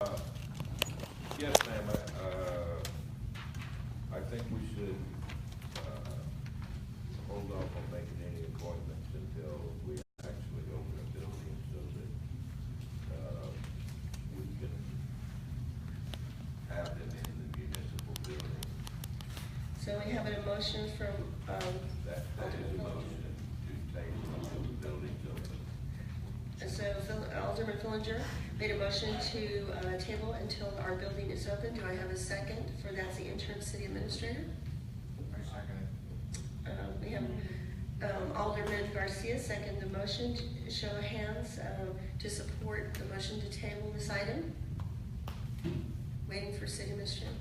Yes, ma'am. I think we should hold off on making any appointments until we actually open a building so that we can have them in the municipal building. So we have an emotion from, That is a motion to table until the building's open. and so Alderman Fillinger made a motion to table until our building is open. Do I have a second for that's the interim city administrator? I second it. We have Alderman Garcia second the motion. Show of hands to support the motion to table this item. Waiting for city administrator.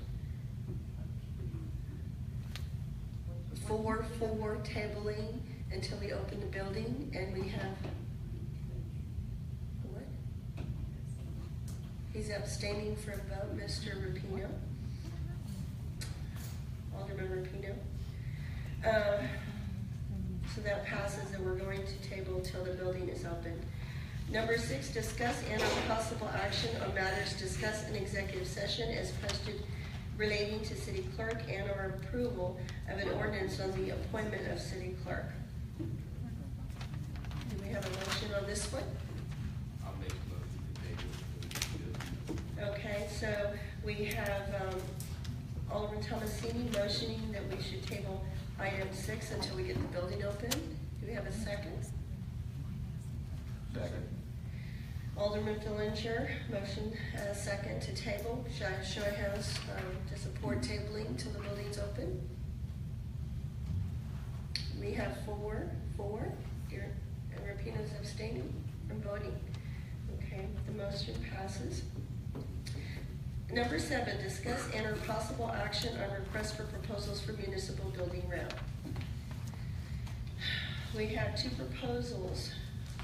4 tabling until we open the building, and we have what? He's abstaining from vote, Mr. Rapino. Alderman Rapino. So that passes, and we're going to table till the building is open. Number 6, discuss and on possible action on matters discussed in executive session as posted relating to city clerk and or approval of an ordinance on the appointment of city clerk. Do we have a motion on this one? I'll make a motion to table. Okay, so we have Alderman Thomasini motioning that we should table item 6 until we get the building open. Do we have a second? Second. Alderman Fillinger, motion second to table. Show of hands to support tabling till the building's open. We have 4. And Rapino's abstaining from voting. Okay, the motion passes. Number 7, discuss and or possible action on request for proposals for municipal building ramp. We have 2 proposals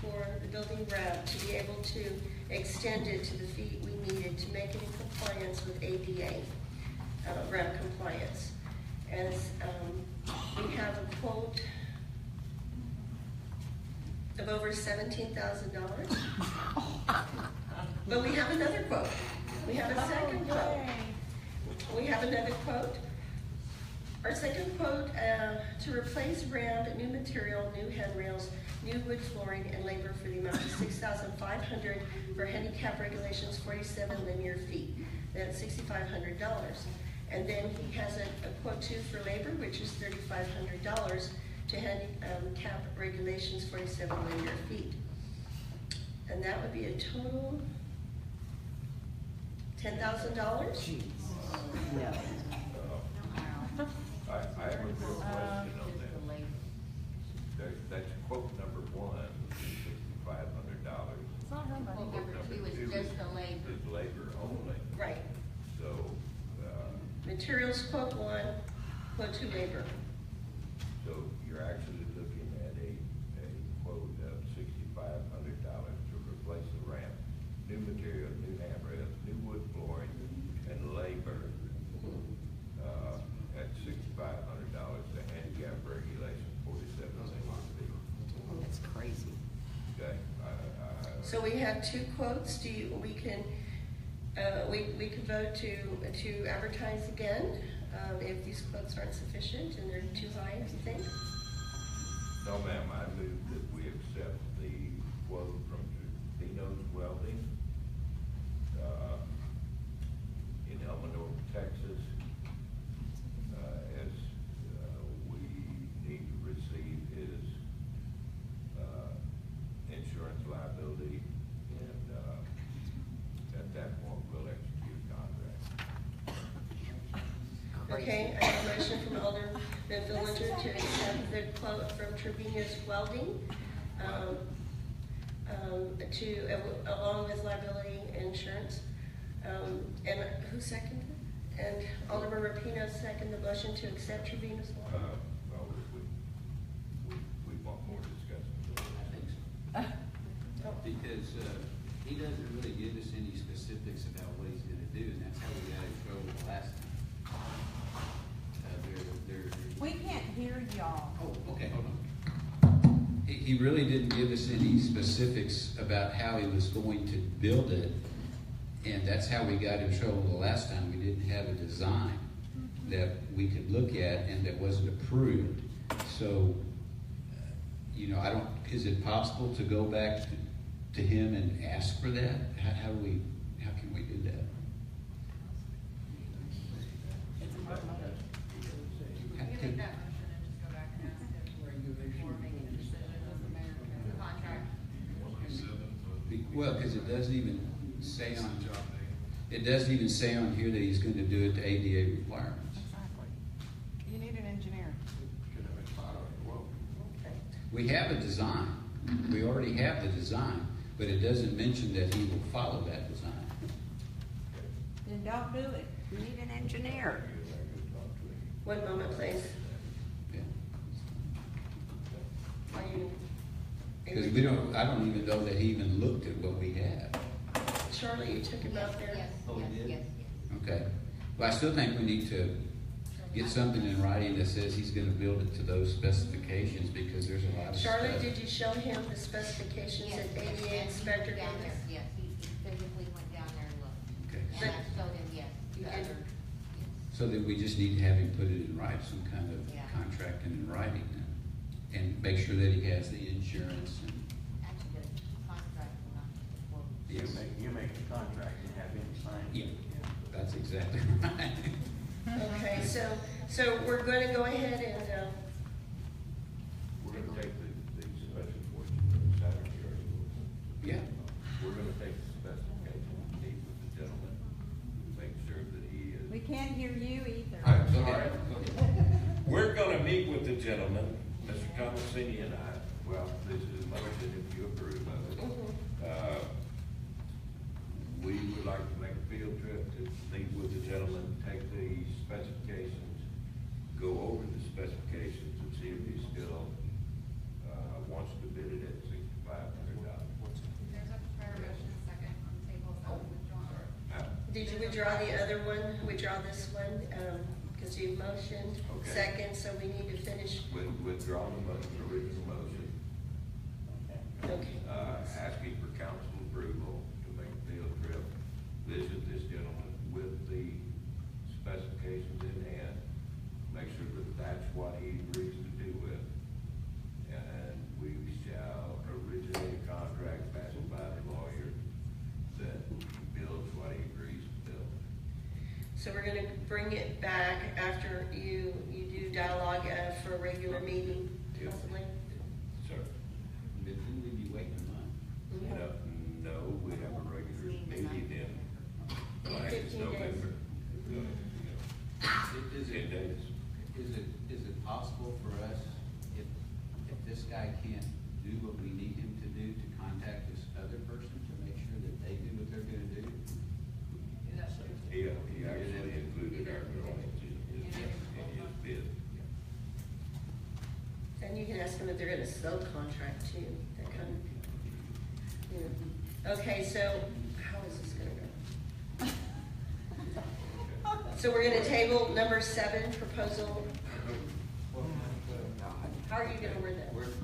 for the building ramp to be able to extend it to the feet we needed to make it in compliance with ADA ramp compliance. As we have a quote of over $17,000. But we have another quote. We have a second quote. We have another quote. Our second quote, to replace ramp, new material, new handrails, new wood flooring, and labor for the amount of $6,500 for handicap regulations, 47 linear feet. That's $6,500. And then he has a quote too for labor, which is $3,500 to handicap regulations, 47 linear feet. And that would be a total $10,000? No. I have a real question on that. That's quote number 1, $6,500. It's not run by Quote number two, it's two just the labor. is labor only. Right. So, Materials quote 1, quote 2 labor. so you're actually looking at a quote of $6,500 to replace the ramp, new material, new handrails, new wood flooring, and labor. At $6,500 to handicap regulation, 47 linear feet. That's crazy. Okay. So we have 2 quotes. We can vote to advertise again if these quotes aren't sufficient and they're too high, if you think. No, ma'am, I move that we accept the quote from Trevino's Welding in Elmendorf, Texas, as we need to receive his insurance liability, and at that point, we'll execute contract. Okay, I have a motion from Alderman Fillinger to accept the quote from Trevino's Welding along with liability insurance. And who seconded it? And Alderman Rapino seconded the motion to accept Trevino's Welding. Well, we want more discussion. I think so. Oh. Because he doesn't really give us any specifics about what he's gonna do, and that's how we got in trouble the last time. We can't hear y'all. Oh, okay, hold on. He really didn't give us any specifics about how he was going to build it. And that's how we got in trouble the last time. We didn't have a design that we could look at and that wasn't approved. So, you know, I don't, is it possible to go back to him and ask for that? How can we do that? You can make that motion and just go back and ask him before making a decision, doesn't matter, the contract. Well, because it doesn't even say on here that he's going to do it to ADA requirements. Exactly. You need an engineer. We have a design. We already have the design, but it doesn't mention that he will follow that design. Then don't do it. You need an engineer. One moment, please. Yeah. Are you? Because I don't even know that he even looked at what we have. Charlie, you took him out there? Yes, Oh, he yes, did? yes, yes. Okay. Well, I still think we need to get something in writing that says he's gonna build it to those specifications, because there's a lot of stuff. Charlie, did you show him the specifications Yes, that yes, ADA yes, inspector he gave down there, us? yes, he physically went down there and looked. Okay. And I showed him, yes, You the did? other, yes. So that we just need to have him put it in writing, some kind of Yeah. contract in writing, and make sure that he has the insurance and. Actually, the contract, not the quote. Yes. You make a contract and have him sign it. Yeah, that's exactly right. Okay, so we're going to go ahead and, We're gonna take the special portion of the Saturday article. Yeah. We're gonna take the specification, meet with the gentleman, make sure that he is. We can't hear you either. I'm Go sorry. ahead. Go ahead. We're gonna meet with the gentleman, Mr. Tomasini and I, well, this is a motion if you approve of it. We would like to make a field trip to meet with the gentleman, take the specifications, go over the specifications and see if he still, wants to bid it at $6,500. There's a prior motion, second on the table, so withdrawn. did you withdraw the other one? Withdraw this one? Because you motioned Okay. second, so we need to finish. Withdraw the original motion, Okay. asking for council approval to make a field trip, visit this gentleman with the specifications in hand, make sure that that's what he agrees to do with. And we shall originate a contract passed by the lawyer that builds what he agrees to build. So we're gonna bring it back after you do dialogue for a regular meeting, Yes. possibly? Sir? But then we'd be waiting a month. No, we have a regular meeting in, like, 15 days. November. Is 10 days. Is it possible for us, if this guy can't do what we need him to do, to contact this other person to make sure that they do what they're gonna do? He actually included our drawings in his bid. And you can ask them if they're gonna subcontract too, that kind of, you know. Okay, so how is this gonna go? So we're gonna table number 7, proposal. How are you gonna word that? We're gonna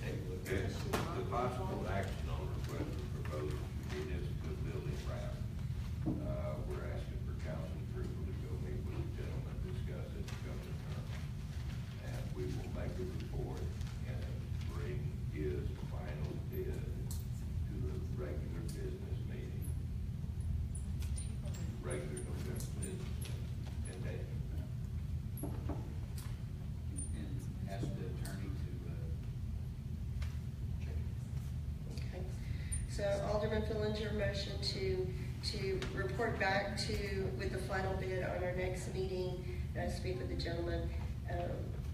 table it. It's the possible action on request for proposal for municipal building wrap. We're asking for council approval to go meet with the gentleman, discuss it, come to terms. And we will make a report and bring his final bid to the regular business meeting. Regular November business and then. And ask the attorney to, check it. Okay. So Alderman Fillinger motion to report back with the final bid on our next meeting, speak with the gentleman,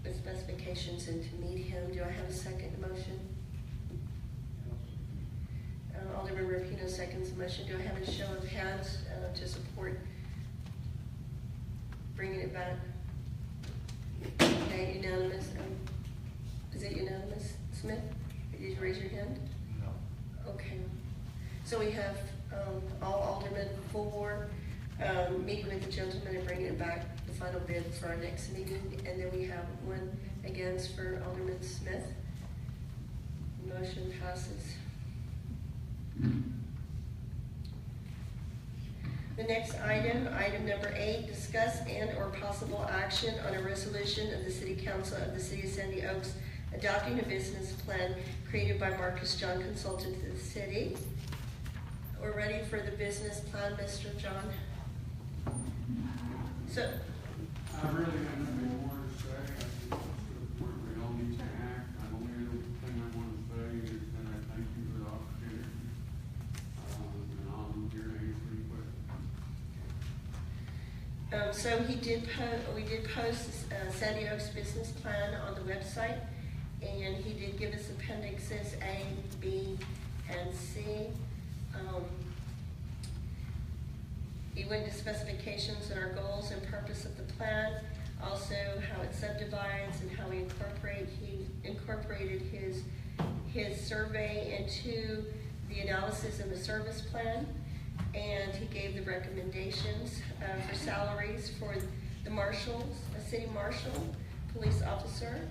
with specifications and to meet him. Do I have a second motion? Alderman Rapino seconds the motion. Do I have a show of hands to support bringing it back? Okay, unanimous. Is it unanimous, Smith? Did you raise your hand? No. Okay. So we have all aldermen for meeting with the gentleman and bringing it back, the final bid for our next meeting. And then we have one against for Alderman Smith. Motion passes. The next item, item number 8, discuss and/or possible action on a resolution of the City Council of the City of Sandy Oaks adopting a business plan created by Marcus John Consultant to the city. We're ready for the business plan, Mr. John. So, I really got nothing more to say. I think we all need to act. The only other thing I want to say is that I thank you for the opportunity. And I'm here to answer any questions. so we did post Sandy Oaks business plan on the website, and he did give us appendixes A, B, and C. He went into specifications and our goals and purpose of the plan, also how it subdivides and how he incorporated his survey into the analysis and the service plan. And he gave the recommendations for salaries for the marshals, a city marshal, police officer,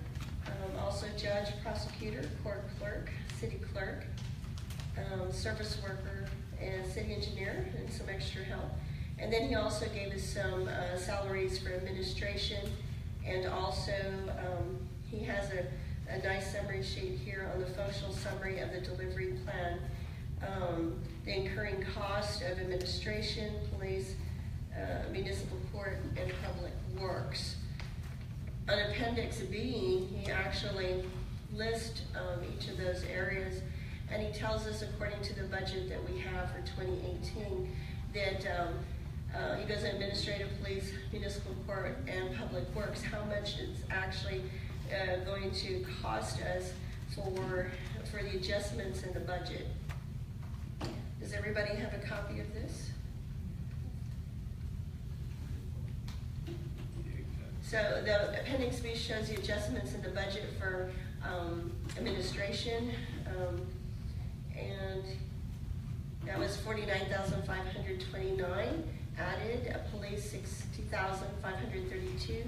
also judge, prosecutor, court clerk, city clerk, service worker, and city engineer, and some extra help. And then he also gave us some salaries for administration, and also he has a nice summary sheet here on the functional summary of the delivery plan. The incurring cost of administration, police, municipal court, and public works. On Appendix B, he actually lists each of those areas, and he tells us, according to the budget that we have for 2018, that he goes administrative, police, municipal court, and public works, how much it's actually going to cost us for the adjustments in the budget. Does everybody have a copy of this? So the Appendix B shows the adjustments in the budget for administration, and that was $49,529 added. A police $60,532,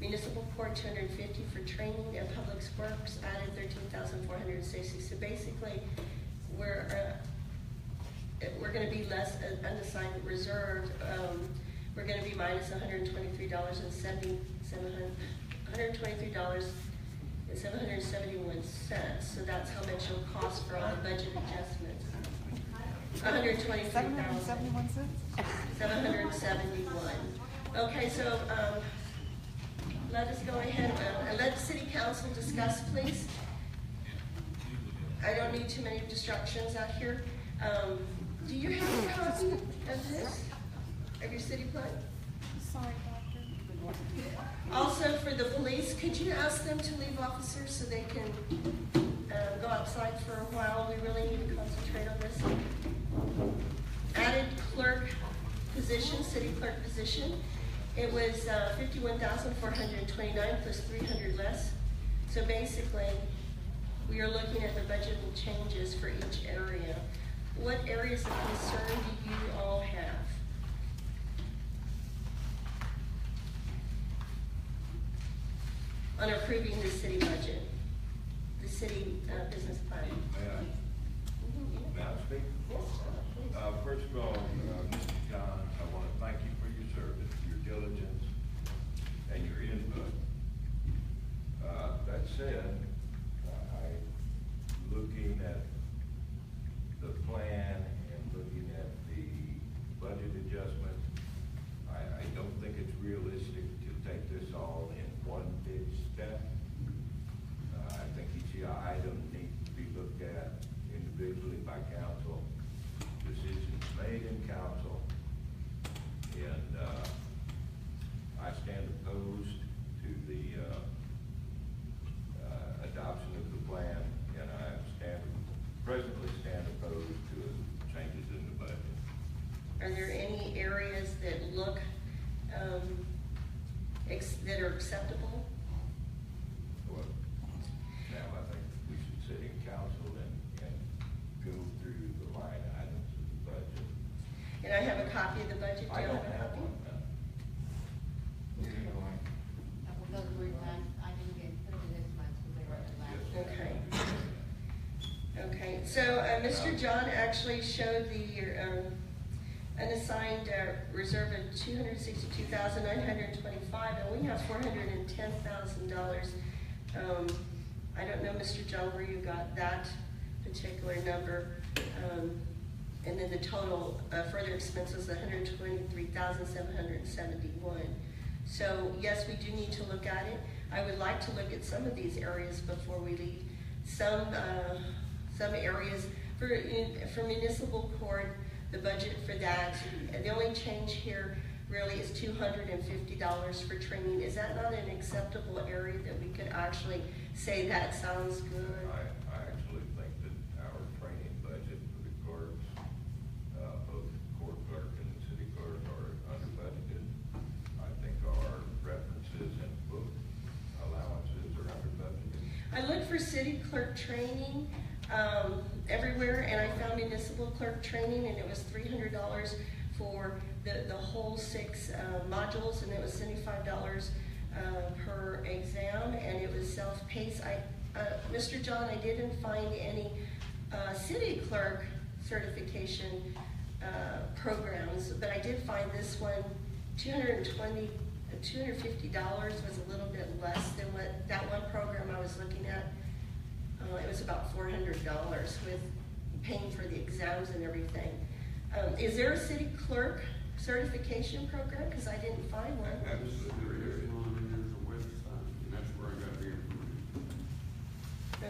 municipal court $250 for training, and public works added $13,460. So basically, we're going to be less unassigned reserve. We're going to be minus $123.771. So that's how much it'll cost for all the budget adjustments. 771 cents? 771. Okay, so let us go ahead and let the city council discuss, please. I don't need too many distractions out here. Do you have a copy of this, of your city plan? Sorry, Doctor. Also, for the police, could you ask them to leave officers so they can go outside for a while? We really need to concentrate on this. Added clerk position, city clerk position. It was $51,429 plus 300 less. So basically, we are looking at the budget and changes for each area. What areas of concern do you all have? On approving the city budget, the city business plan. May I speak? First of all, Mr. John, I want to thank you for your service, your diligence, and your input. That said, looking at the plan and looking at the budget adjustment, I don't think it's realistic to take this all in one big step. I think each item needs to be looked at individually by council, decisions made in council, and I stand opposed to the adoption of the plan, and I presently stand opposed to changes in the budget. Are there any areas that look that are acceptable? Well, now I think we should sit in council and go through the line items of the budget. And I have a copy of the budget. Do I you don't have a have copy? one now. We'll go through that. I didn't get through this month, so we were last. Okay. Okay, so Mr. John actually showed the unassigned reserve of $262,925, and we have $410,000. I don't know, Mr. John, where you got that particular number. And then the total further expenses, $123,771. So yes, we do need to look at it. I would like to look at some of these areas before we leave. Some areas for municipal court, the budget for that, the only change here really is $250 for training. Is that not an acceptable area that we could actually say that sounds good? I actually think that our training budget for the clerks, both court clerk and city clerk, are under budgeted. I think our references and book allowances are under budgeted. I looked for city clerk training everywhere, and I found municipal clerk training, and it was $300 for the whole 6 modules, and it was $75 per exam, and it was self-paced. Mr. John, I didn't find any city clerk certification programs, but I did find this one, $250 was a little bit less than what that one program I was looking at. It was about $400 with paying for the exams and everything. Is there a city clerk certification program? Because I didn't find one. Absolutely. There is one, and there's a website, and that's where I got the information.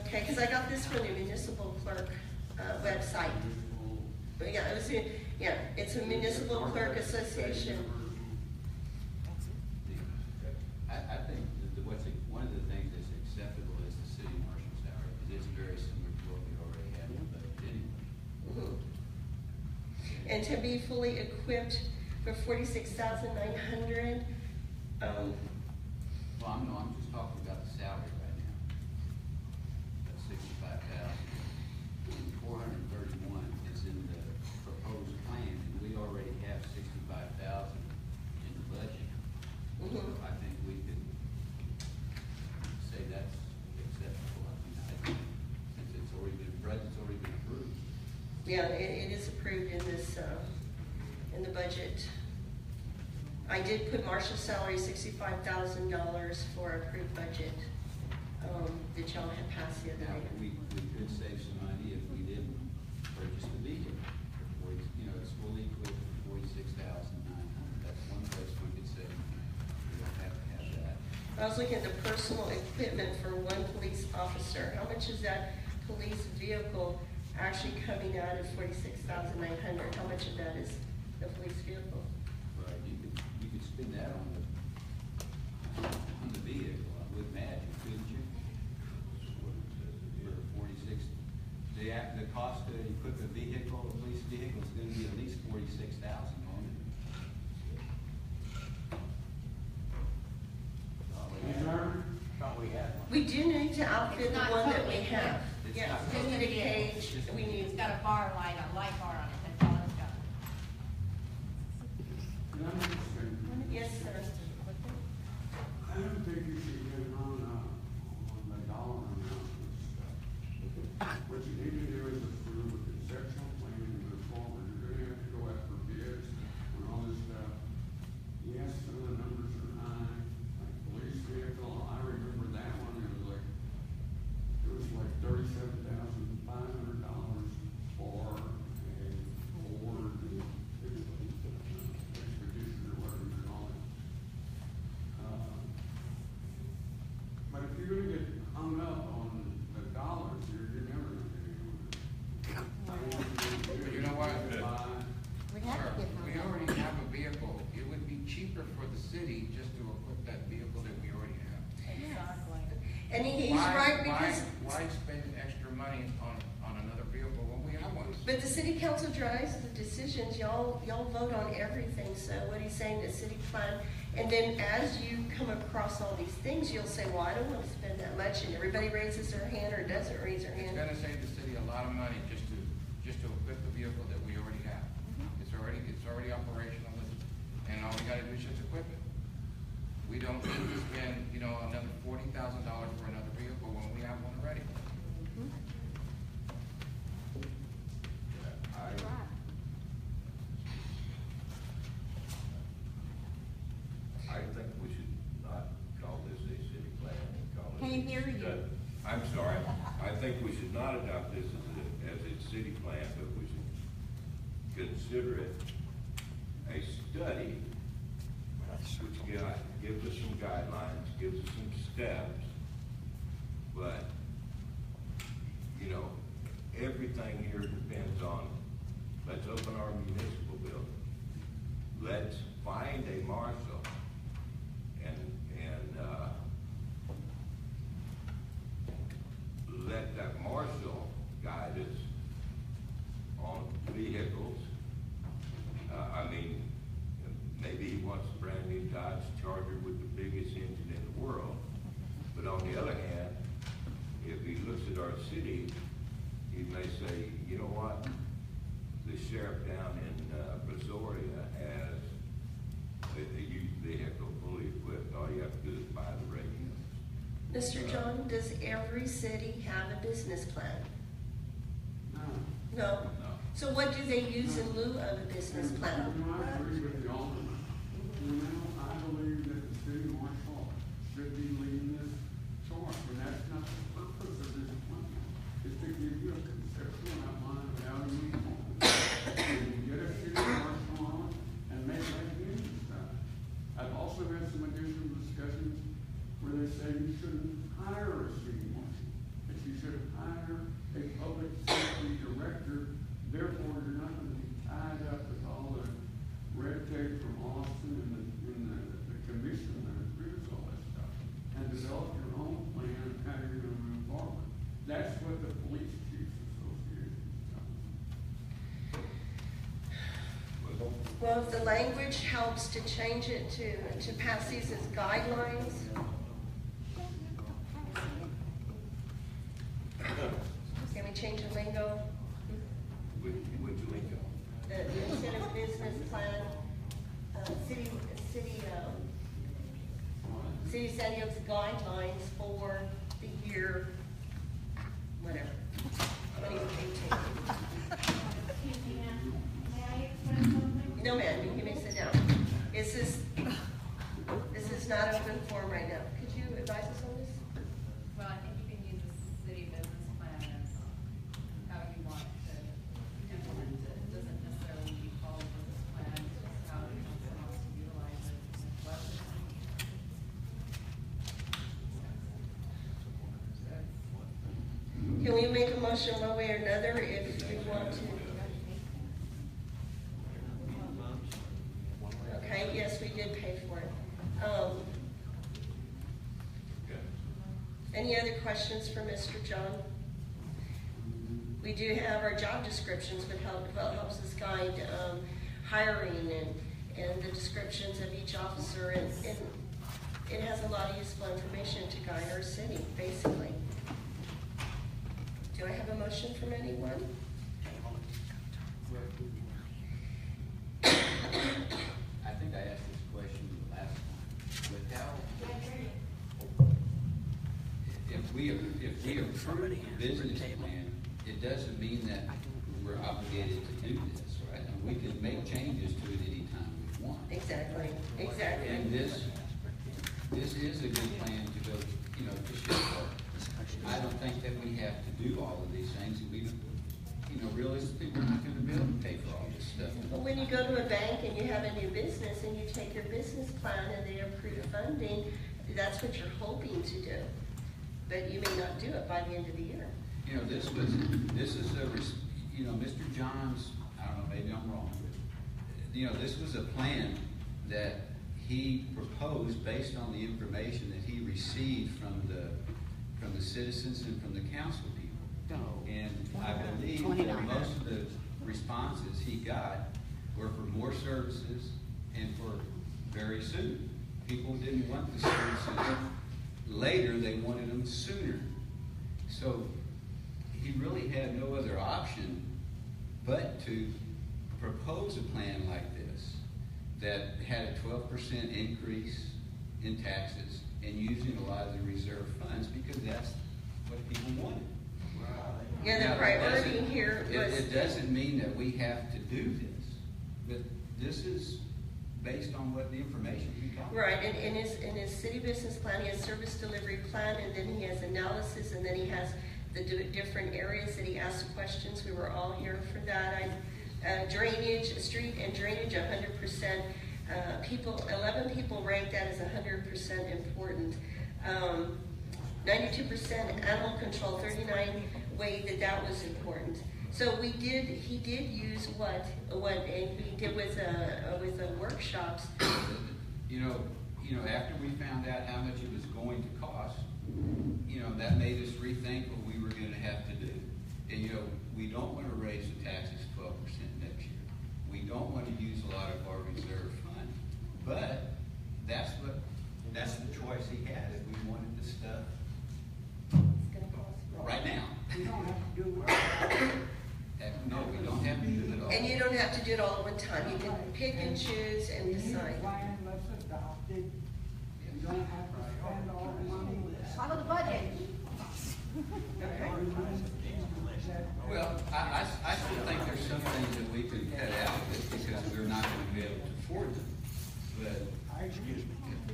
Okay, because I got this from the municipal clerk website. Yeah, it's a municipal clerk association. I think one of the things that's acceptable is the city marshal's salary, because it's very similar to what we already have in the budget anyway. And to be fully equipped for $46,900. Well, I'm just talking about the salary right now. That's $65,431 is in the proposed plan, and we already have $65,000 in the budget. So I think we could say that's acceptable. I mean, since it's already been, budget's already been approved. Yeah, it is approved in this, in the budget. I did put Marshall's salary $65,000 for approved budget, that y'all had passed the other Now, day. we could save some money if we didn't purchase the vehicle. It's fully equipped for $46,900. That's one place we could save money. We don't have to have that. I was looking at the personal equipment for one police officer. How much is that police vehicle actually coming out of $46,900? How much of that is the police vehicle? Right, you could spend that on the vehicle, I would imagine, couldn't you? For 46, the cost to equip a vehicle, a police vehicle, is gonna be at least $46,000 on it. Thought we had one. We do need to outfit It's the not one that we totally have. It's Yes, not we need a totally cage, we need. It's got a bar light, a light bar on it, that's all it's got. And I'm just saying, Yes, sir. I don't think you should get on the dollar amount of stuff. What you need to do is approve a conceptual plan and move forward. You're gonna have to go after bids and all this stuff. Yes, some of the numbers are high, like police vehicle, I remember that one, it was like $37,500 for a Ford Expedition or whatever you call it. But if you're gonna get hung up on the dollars, you're never gonna get anywhere. You know what? We have to get We already have a vehicle. It would be cheaper for the city just to equip that vehicle that we already have. Exactly. And he's right because, Why spend extra money on another vehicle when we have one? but the city council drives the decisions, y'all vote on everything, so what he's saying, the city plan. And then as you come across all these things, you'll say, well, I don't want to spend that much, and everybody raises their hand or doesn't raise their It's hand. gonna save the city a lot of money just to equip the vehicle that we already have. It's already operational, and all we gotta do is just equip it. We don't need to spend, another $40,000 for another vehicle when we have one already. not adopt this as its city plan, but we should consider it a study, which gives us some guidelines, gives us some steps, but, you know, everything here depends on, let's open our municipal building. Let's find a marshal and let that marshal guide us on vehicles. I mean, maybe he wants a brand new Dodge Charger with the biggest engine in the world. But on the other hand, if he looks at our city, he may say, you know what? The sheriff down in Brazoria has a used vehicle fully equipped. All you have to do is buy the radio. Mr. John, does every city have a business plan? No. No? No. So what do they use in lieu of a business plan? You know, I agree with the alderman. You know, I believe that the city marshal should be leading this charge, and that's not the purpose of this plan. It's to give you a conceptual outline of how you move on. And you get a city marshal on and make that unity stuff. I've also had some additional discussions where they say you shouldn't hire a city marshal, that you should hire a public safety director. Therefore, you're not going to be tied up with all the red tape from Austin and the commission that approves all that stuff, and develop your own plan of how you're going to move forward. That's what the Police Chiefs Association is telling us. Well, if the language helps to change it to pass these as guidelines. Can we change the lingo? Which lingo? The instead of business plan, city of San Diego's guidelines for the year, whatever, 2018. Excuse me, ma'am. May I express something? No, ma'am, you may sit down. This is not open forum right now. Could you advise us on this? Well, I think you can use the city business plan as how you want to implement it. It doesn't necessarily need to be called a business plan, it's just how the council wants to utilize it. Can we make a motion one way or another if we want to? Okay, yes, we did pay for it. Any other questions for Mr. John? We do have our job descriptions, but helps us guide hiring and the descriptions of each officer, and it has a lot of useful information to guide our city, basically. Do I have a motion from anyone? I think I asked this question last time. Without, if we approve the business plan, it doesn't mean that we're obligated to do this, right? And we can make changes to it anytime we want. Exactly, exactly. And this is a good plan to go, to shift forward. I don't think that we have to do all of these things, and realistically, we're not gonna be able to pay for all this stuff. Well, when you go to a bank and you have a new business and you take your business plan and they approve funding, that's what you're hoping to do. But you may not do it by the end of the year. This is Mr. Johns, I don't know, maybe I'm wrong, but, this was a plan that he proposed based on the information that he received from the citizens and from the council people. And I believe that most of the responses he got were for more services and for very soon. People didn't want the services later, they wanted them sooner. So he really had no other option but to propose a plan like this that had a 12% increase in taxes and using a lot of the reserve funds, because that's what people wanted. Yeah, the Now, priority here was. It doesn't mean that we have to do this, but this is based on what the information we got. Right, and in his city business plan, he has service delivery plan, and then he has analysis, and then he has the different areas that he asked questions. We were all here for that. Drainage, street and drainage, 100%. 11 people ranked that as 100% important. 92% animal control, 39 weighed that was important. So he did use what he did with the workshops. You know, after we found out how much it was going to cost, that made us rethink what we were gonna have to do. And we don't wanna raise the taxes 12% next year. We don't wanna use a lot of our reserve fund, but that's the choice he had, if we wanted the stuff right now. We don't have to do it. No, we don't have to do it all. And you don't have to do it all at one time. You can pick and choose and We need a decide. plan, let's adopt it. You don't have to spend all the money. Follow the budget. Okay. Well, I still think there's some things that we could cut out of it because we're not gonna be able to afford them. But,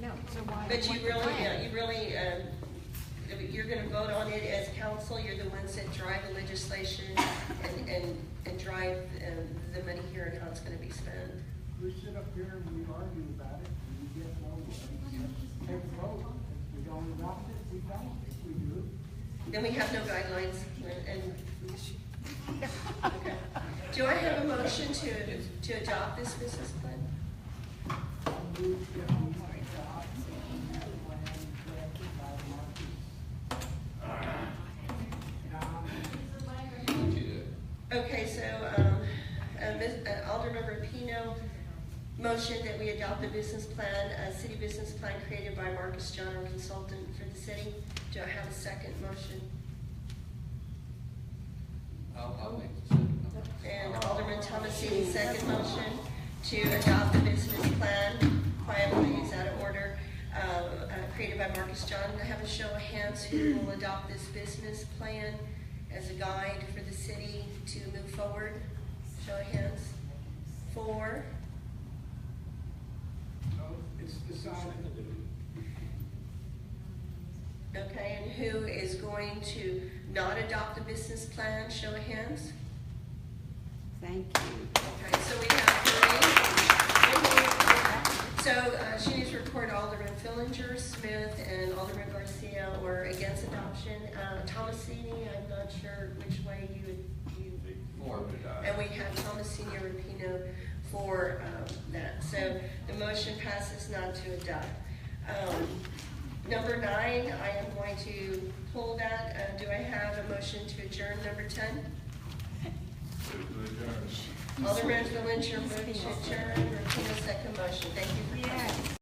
No, so why? But what's the you're plan? gonna vote on it as council. You're the ones that drive the legislation and drive the money here and how it's gonna be spent. We sit up here and we argue about it, and we get nowhere. Take a vote. If we don't adopt it, we don't. If we do, Then we have no guidelines and, okay. Do I have a motion to adopt this business plan? I'll move that we adopt that plan drafted by Marcus. what you do? Okay, so, Alderman Rapino motion that we adopt the business plan, a city business plan created by Marcus John, our consultant for the city. Do I have a second motion? I'll make the second one. And Alderman Thomasini, second motion to adopt the business plan, quietly is out of order, created by Marcus John. I have a show of hands who will adopt this business plan as a guide for the city to move forward. Show of hands. 4. It's decided. Okay, and who is going to not adopt the business plan? Show of hands. Thank you. Okay, so we have 3. So, she needs to report Alderman Fillinger, Smith, and Alderman Garcia were against adoption. Thomasini, I'm not sure which way you would. And we have Thomasini and Rapino for that. So the motion passes not to adopt. Number 9, I am going to pull that. Do I have a motion to adjourn number 10? Alderman Fillinger moved to adjourn. Rapino second motion. Thank you for coming. Yes.